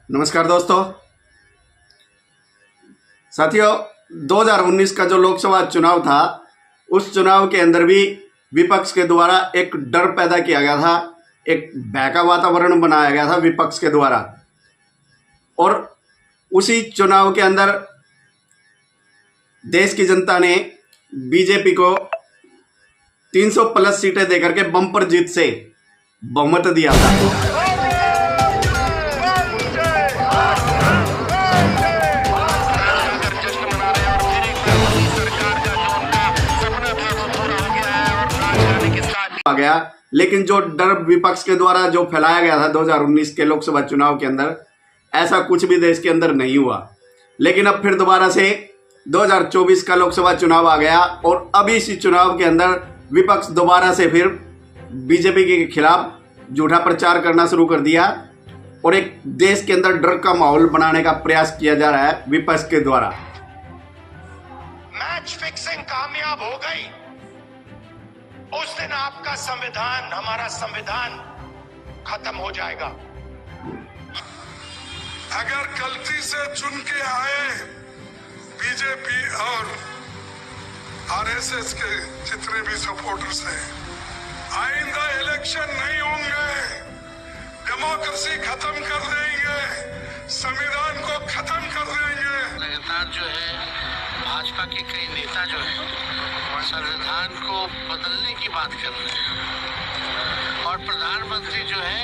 नमस्कार दोस्तों। साथियों, 2019 का जो लोकसभा चुनाव था, उस चुनाव के अंदर भी विपक्ष के द्वारा एक डर पैदा किया गया था, एक भय का वातावरण बनाया गया था विपक्ष के द्वारा। और उसी चुनाव के अंदर देश की जनता ने बीजेपी को 300 प्लस सीटें देकर के बम्पर जीत से बहुमत दिया था। आ गया, लेकिन जो डर विपक्ष के द्वारा जो फैलाया गया था 2019 के लोकसभा चुनाव के अंदर, ऐसा कुछ भी देश के अंदर नहीं हुआ। लेकिन अब फिर दोबारा से 2024 का लोकसभा चुनाव आ गया और अभी इसी चुनाव के अंदर विपक्ष दोबारा से फिर बीजेपी के खिलाफ झूठा प्रचार करना शुरू कर दिया और एक देश के अंदर डर का माहौल बनाने का प्रयास किया जा रहा है विपक्ष के द्वारा। मैच फिक्सिंग कामयाब हो गई, उस दिन आपका संविधान, हमारा संविधान खत्म हो जाएगा। अगर गलती से चुन के आए बीजेपी और आरएसएस के जितने भी सपोर्टर्स हैं, आइंदा इलेक्शन नहीं होंगे, डेमोक्रेसी खत्म कर देंगे, संविधान को खत्म कर देंगे। लगातार जो है भाजपा के कई नेता जो है संविधान को बदलने की बात कर रहे हैं और प्रधानमंत्री जो है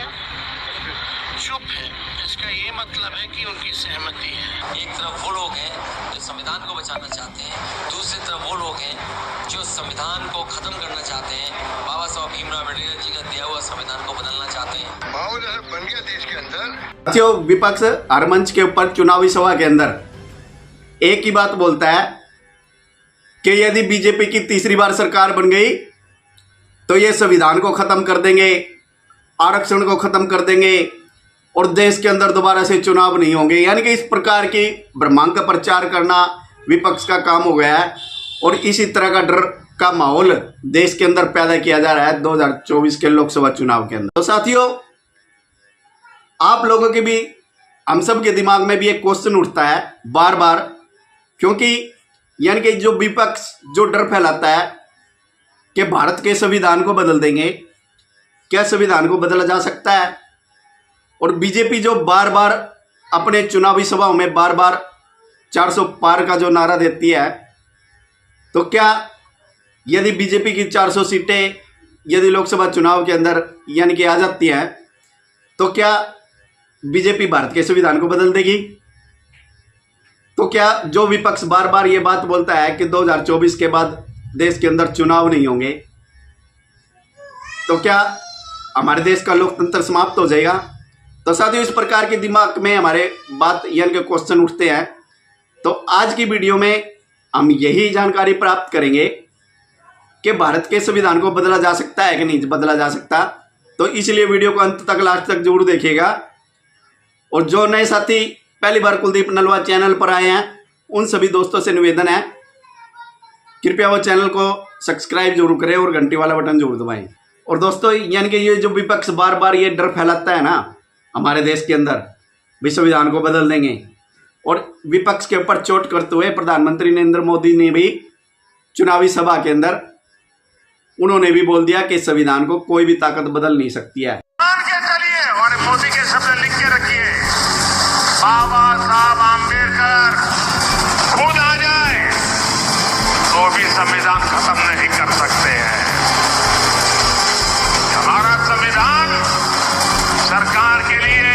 चुप है। इसका ये मतलब है कि उनकी सहमति है। एक तरफ वो लोग हैं जो संविधान को बचाना चाहते हैं, दूसरी तरफ वो लोग हैं जो संविधान को खत्म करना चाहते हैं, बाबा साहब भीमराव अम्बेडकर जी का दिया हुआ संविधान को बदलना चाहते हैं। माहौल बन गया देश के अंदर। साथियों, विपक्ष हर मंच के ऊपर चुनावी सभा के अंदर एक ही बात बोलता है कि यदि बीजेपी की तीसरी बार सरकार बन गई तो ये संविधान को खत्म कर देंगे, आरक्षण को खत्म कर देंगे और देश के अंदर दोबारा से चुनाव नहीं होंगे। यानी कि इस प्रकार की ब्रह्मांड का प्रचार करना विपक्ष का काम हो गया है और इसी तरह का डर का माहौल देश के अंदर पैदा किया जा रहा है 2024 के लोकसभा चुनाव के अंदर। तो साथियों, आप लोगों के भी, हम सब के दिमाग में भी एक क्वेश्चन उठता है बार बार, क्योंकि यानी कि जो विपक्ष जो डर फैलाता है कि भारत के संविधान को बदल देंगे, क्या संविधान को बदला जा सकता है? और बीजेपी जो बार बार अपने चुनावी सभाओं में बार बार 400 पार का जो नारा देती है, तो क्या यदि बीजेपी की 400 सीटें यदि लोकसभा चुनाव के अंदर यानी कि आ जाती हैं, तो क्या बीजेपी भारत के संविधान को बदल देगी? तो क्या जो विपक्ष बार बार ये बात बोलता है कि 2024 के बाद देश के अंदर चुनाव नहीं होंगे, तो क्या हमारे देश का लोकतंत्र समाप्त हो जाएगा? तो साथियों, इस प्रकार के दिमाग में हमारे बात यानी कि क्वेश्चन उठते हैं। तो आज की वीडियो में हम यही जानकारी प्राप्त करेंगे कि भारत के संविधान को बदला जा सकता है कि नहीं बदला जा सकता। तो इसलिए वीडियो को अंत तक, लास्ट तक जरूर देखिएगा। और जो नए साथी पहली बार कुलदीप नलवा चैनल पर आए हैं, उन सभी दोस्तों से निवेदन है, कृपया वो चैनल को सब्सक्राइब जरूर करें और घंटी वाला बटन जरूर दबाएं। और दोस्तों, यानी कि ये जो विपक्ष बार बार ये डर फैलाता है ना हमारे देश के अंदर, भी संविधान को बदल देंगे, और विपक्ष के ऊपर चोट करते हुए प्रधानमंत्री नरेंद्र मोदी ने भी चुनावी सभा के अंदर उन्होंने भी बोल दिया कि संविधान को कोई भी ताकत बदल नहीं सकती है। चलिए और मोदी के शब्द लिख के रखिए, बाबा साहब आम्बेडकर खुद आ जाए तो भी संविधान खत्म नहीं कर सकते हैं। हमारा संविधान सरकार के लिए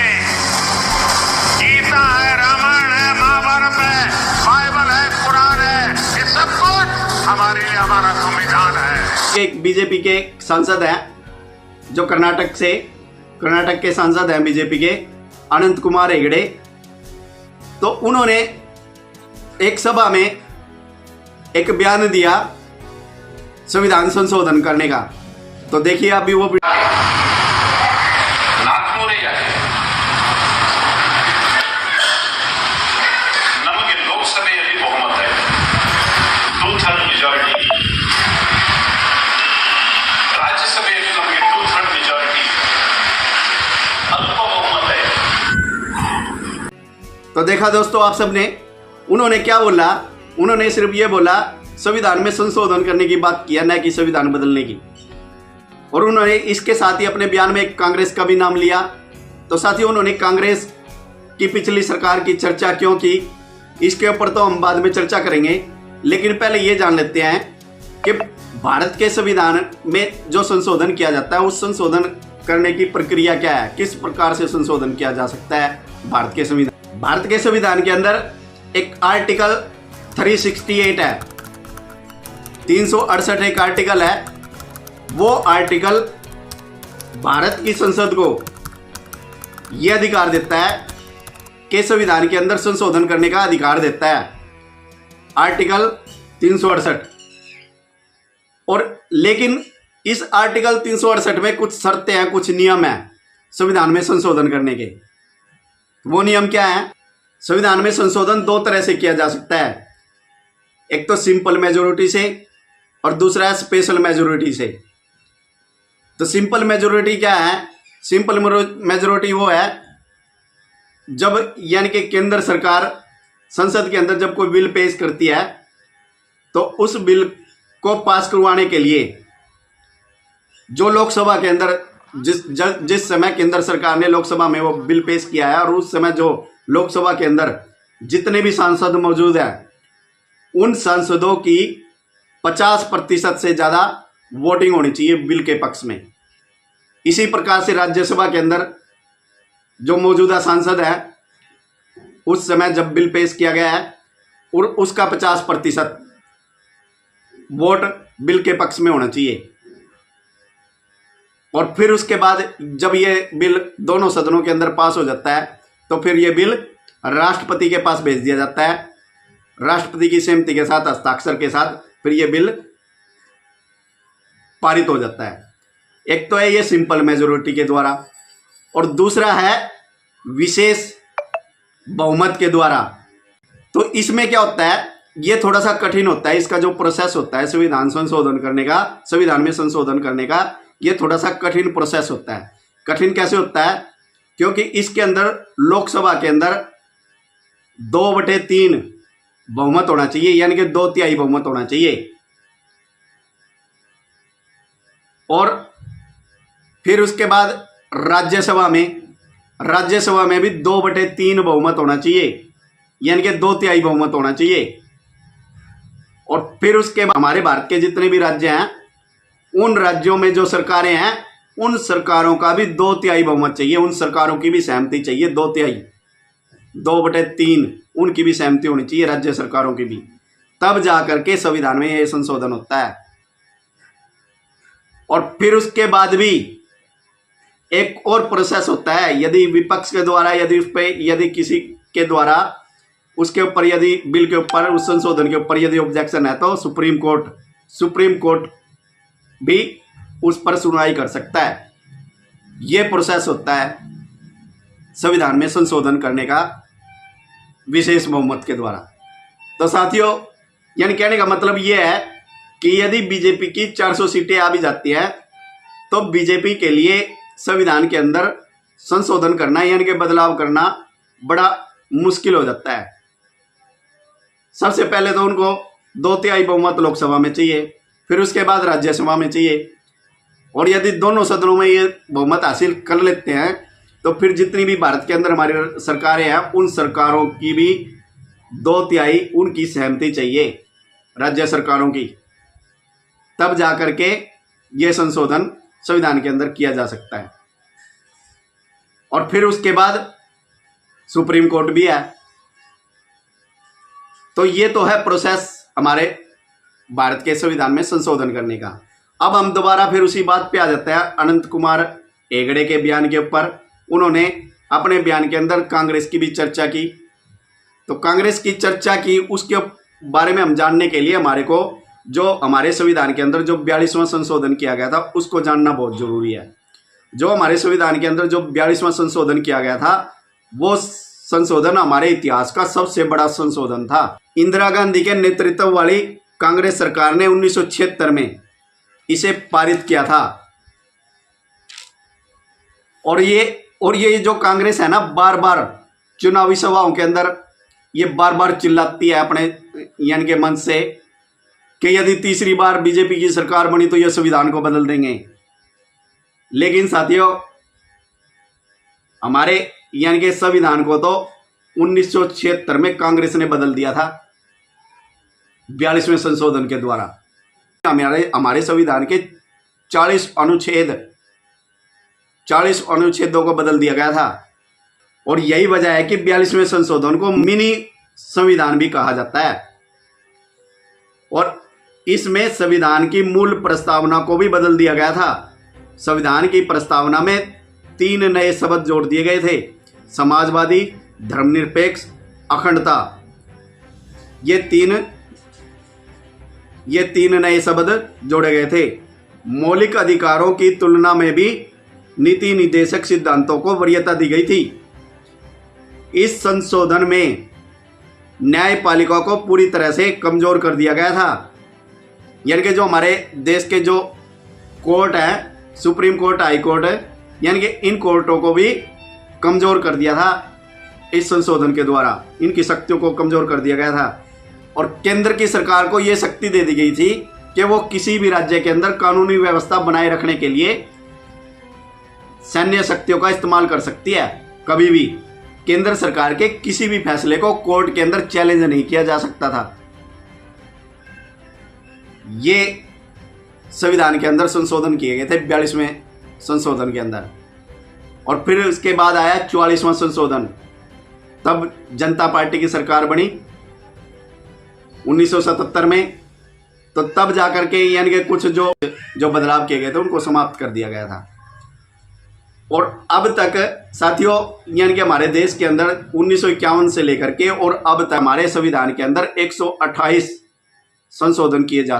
गीता है, रामायण है, महाभारत है, बाइबल है, कुरान है, ये सब कुछ हमारे लिए हमारा संविधान है। एक बीजेपी के सांसद हैं जो कर्नाटक के सांसद हैं बीजेपी के, अनंत कुमार हेगड़े। तो उन्होंने एक सभा में एक बयान दिया संविधान संशोधन करने का। तो देखिए अभी वो ನಮಗೆ ಲೋಕಸಭೆಯಲ್ಲಿ ಬಹುಮತ ಇದೆ, 2/3 ಮೆಜಾರಿಟಿ. ರಾಜ್ಯಸಭೆಯಲ್ಲಿ ನಮಗೆ 2/3 ಮೆಜಾರಿಟಿ, ಅಲ್ಪ ಬಹುಮತ ಇದೆ. तो देखा दोस्तों आप सबने, उन्होंने क्या बोला, उन्होंने सिर्फ ये बोला संविधान में संशोधन करने की बात किया, न कि संविधान बदलने की। और उन्होंने इसके साथ ही अपने बयान में कांग्रेस का भी नाम लिया। तो साथ ही उन्होंने कांग्रेस की पिछली सरकार की चर्चा क्यों की, इसके ऊपर तो हम बाद में चर्चा करेंगे। लेकिन पहले ये जान लेते हैं कि भारत के संविधान में जो संशोधन किया जाता है, उस संशोधन करने की प्रक्रिया क्या है, किस प्रकार से संशोधन किया जा सकता है भारत के संविधान। भारत के संविधान के अंदर एक आर्टिकल 368 है, 368 एक आर्टिकल है। वो आर्टिकल भारत की संसद को यह अधिकार देता है कि संविधान के अंदर संशोधन करने का अधिकार देता है, आर्टिकल 368। और लेकिन इस आर्टिकल 368 में कुछ शर्तें हैं, कुछ नियम हैं संविधान में संशोधन करने के। वो नियम क्या है? संविधान में संशोधन दो तरह से किया जा सकता है, एक तो सिंपल मेजोरिटी से और दूसरा है स्पेशल मेजोरिटी से। तो सिंपल मेजोरिटी क्या है? सिंपल मेजोरिटी वो है जब यानी कि केंद्र सरकार संसद के अंदर जब कोई बिल पेश करती है तो उस बिल को पास करवाने के लिए जो लोकसभा के अंदर जिस समय केंद्र सरकार ने लोकसभा में वो बिल पेश किया है, और उस समय जो लोकसभा के अंदर जितने भी सांसद मौजूद हैं, उन सांसदों की 50% से ज़्यादा वोटिंग होनी चाहिए बिल के पक्ष में। इसी प्रकार से राज्यसभा के अंदर जो मौजूदा सांसद है, उस समय जब बिल पेश किया गया है और उसका 50% वोट बिल के पक्ष में होना चाहिए। और फिर उसके बाद जब ये बिल दोनों सदनों के अंदर पास हो जाता है तो फिर ये बिल राष्ट्रपति के पास भेज दिया जाता है। राष्ट्रपति की सहमति के साथ, हस्ताक्षर के साथ फिर ये बिल पारित हो जाता है। एक तो है ये सिंपल मेजोरिटी के द्वारा, और दूसरा है विशेष बहुमत के द्वारा। तो इसमें क्या होता है, ये थोड़ा सा कठिन होता है, इसका जो प्रोसेस होता है संविधान संशोधन करने का, संविधान में संशोधन करने का, ये थोड़ा सा कठिन प्रोसेस होता है। कठिन कैसे होता है? क्योंकि इसके अंदर लोकसभा के अंदर 2/3 बहुमत होना चाहिए, यानी कि 2/3 बहुमत होना चाहिए। और फिर उसके बाद राज्यसभा में भी 2/3 बहुमत होना चाहिए, यानी कि 2/3 बहुमत होना चाहिए। और फिर उसके बाद हमारे भारत के जितने भी राज्य हैं, उन राज्यों में जो सरकारें हैं, उन सरकारों का भी 2/3 बहुमत चाहिए, उन सरकारों की भी सहमति चाहिए। 2/3 उनकी भी सहमति होनी चाहिए, राज्य सरकारों की भी। तब जाकर के संविधान में यह संशोधन होता है। और फिर उसके बाद भी एक और प्रोसेस होता है, यदि विपक्ष के द्वारा, यदि किसी के द्वारा उसके ऊपर, यदि बिल के ऊपर, उस संशोधन के ऊपर यदि ऑब्जेक्शन है तो सुप्रीम कोर्ट भी उस पर सुनवाई कर सकता है। ये प्रोसेस होता है संविधान में संशोधन करने का विशेष बहुमत के द्वारा। तो साथियों, यानी कहने का मतलब ये है कि यदि बीजेपी की 400 सीटें आ भी जाती हैं तो बीजेपी के लिए संविधान के अंदर संशोधन करना, यानी कि बदलाव करना, बड़ा मुश्किल हो जाता है। सबसे पहले तो उनको 2/3 बहुमत लोकसभा में चाहिए, फिर उसके बाद राज्यसभा में चाहिए। और यदि दोनों सदनों में ये बहुमत हासिल कर लेते हैं तो फिर जितनी भी भारत के अंदर हमारी सरकारें हैं, उन सरकारों की भी 2/3 उनकी सहमति चाहिए, राज्य सरकारों की। तब जाकर के ये संशोधन संविधान के अंदर किया जा सकता है। और फिर उसके बाद सुप्रीम कोर्ट भी है। तो ये तो है प्रोसेस हमारे भारत के संविधान में संशोधन करने का। अब हम दोबारा फिर उसी बात पे आ जाते हैं, अनंत कुमार हेगड़े के बयान के ऊपर। उन्होंने अपने बयान के अंदर कांग्रेस की भी चर्चा की। तो कांग्रेस की चर्चा की, उसके बारे में हम जानने के लिए हमारे को जो हमारे संविधान के अंदर जो 42वां संशोधन किया गया था उसको जानना बहुत जरूरी है। जो हमारे संविधान के अंदर जो 42वां संशोधन किया गया था, वो संशोधन हमारे इतिहास का सबसे बड़ा संशोधन था। इंदिरा गांधी के नेतृत्व वाली कांग्रेस सरकार ने 1976 में इसे पारित किया था। और ये जो कांग्रेस है ना, बार बार चुनावी सभाओं के अंदर ये बार बार चिल्लाती है अपने यानी के मंच से कि यदि तीसरी बार बीजेपी की सरकार बनी तो ये संविधान को बदल देंगे। लेकिन साथियों, हमारे यानी के संविधान को तो 1976 में कांग्रेस ने बदल दिया था 42वें संशोधन के द्वारा। हमारे संविधान के 40 अनुच्छेदों को बदल दिया गया था और यही वजह है कि 42वें संशोधन को मिनी संविधान भी कहा जाता है। और इसमें संविधान की मूल प्रस्तावना को भी बदल दिया गया था। संविधान की प्रस्तावना में 3 नए शब्द जोड़ दिए गए थे: समाजवादी, धर्मनिरपेक्ष, अखंडता। ये तीन नए शब्द जोड़े गए थे। मौलिक अधिकारों की तुलना में भी नीति निर्देशक सिद्धांतों को वरीयता दी गई थी। इस संशोधन में न्यायपालिका को पूरी तरह से कमजोर कर दिया गया था। यानी कि जो हमारे देश के जो कोर्ट हैं, सुप्रीम कोर्ट, हाई कोर्ट, यानी कि इन कोर्टों को भी कमजोर कर दिया था इस संशोधन के द्वारा। इनकी शक्तियों को कमजोर कर दिया गया था और केंद्र की सरकार को यह शक्ति दे दी गई थी कि वो किसी भी राज्य के अंदर कानूनी व्यवस्था बनाए रखने के लिए सैन्य शक्तियों का इस्तेमाल कर सकती है। कभी भी केंद्र सरकार के किसी भी फैसले को कोर्ट के अंदर चैलेंज नहीं किया जा सकता था। ये संविधान के अंदर संशोधन किए गए थे 42वें संशोधन के अंदर। और फिर उसके बाद आया 44वां संशोधन। तब जनता पार्टी की सरकार बनी 1977 में। तो तब जाकर के यानी कि कुछ जो बदलाव किए गए थे उनको समाप्त कर दिया गया था। और अब तक साथियों यानी कि हमारे देश के अंदर 1951 से लेकर के और अब तक हमारे संविधान के अंदर 128 संशोधन किए जा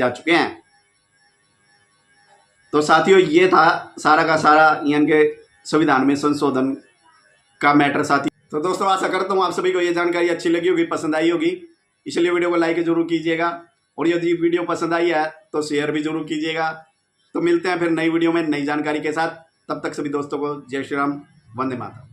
चुके हैं। तो साथियों, ये था सारा का सारा यानी कि संविधान में संशोधन का मैटर साथी। तो दोस्तों, आशा करता हूँ आप सभी को ये जानकारी अच्छी लगी होगी, पसंद आई होगी। इसलिए वीडियो को लाइक जरूर कीजिएगा और यदि वीडियो पसंद आई है तो शेयर भी जरूर कीजिएगा। तो मिलते हैं फिर नई वीडियो में नई जानकारी के साथ। तब तक सभी दोस्तों को जय श्री राम, वंदे मातरम।